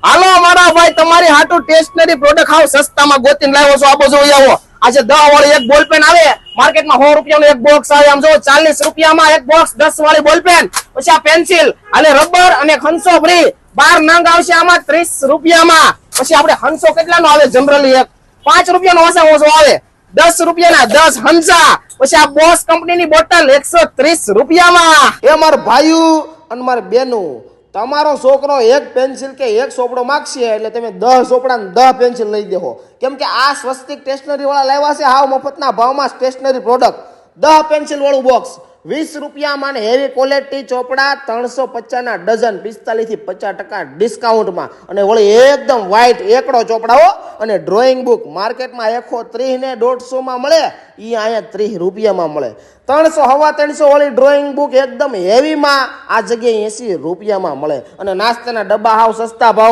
હાલો મારા ભાઈ તમારી હાટુ સ્ટેશનરી પ્રોડક્ટ હાવ સસ્તામાં ગોતીને લાવ્યો છો. આ બાજુ આવો. આજે 10 વાળી એક બોલપેન આવે માર્કેટમાં 100 રૂપિયાનું એક બોક્સ આવે. આમ જો 40 રૂપિયામાં એક બોક્સ 10 વાળી બોલપેન. પછી આ પેન્સિલ અને રબર અને ખંસો ફ્રી 12 નંગ આવશે આમાં 30 રૂપિયામાં. પછી આપણે હંસો કેટલાનો આવે જનરલી એક 5 રૂપિયાનો ઓછો આવે. 10 રૂપિયાના 10 હંસા. પછી આ બોસ કંપનીની બોટલ 130 રૂપિયામાં. એ માર ભાઈઓ અને માર બેનો તમારો છોકરો એક પેન્સિલ કે એક સોપડો માગશે એટલે તમે 10 સોપડા ને 10 પેન્સિલ લઈ દેહો. કેમ કે આ સ્વસ્તિક સ્ટેશનરી વાળા લાવ્યા છે હાવ મફતના ભાવમાં સ્ટેશનરી પ્રોડક્ટ. 10 પેન્સિલ વાળું બોક્સ 20 રૂપિયામાં. હેવી ક્વોલિટી ચોપડા 350 ના ડઝન 45 થી 50% ડિસ્કાઉન્ટમાં. અને વળી એકદમ વ્હાઈટ એકડો ચોપડાઓ. અને ડ્રોઈંગ બુક માર્કેટમાં 130 ને 150 માં મળે, ઈ અહીંયા 30 રૂપિયામાં મળે. 300 વાળી ડ્રોઈંગ બુક એકદમ હેવીમાં આ જગ્યાએ 80 રૂપિયામાં મળે. અને નાસ્તાના ડબ્બા હાવ સસ્તા ભાવ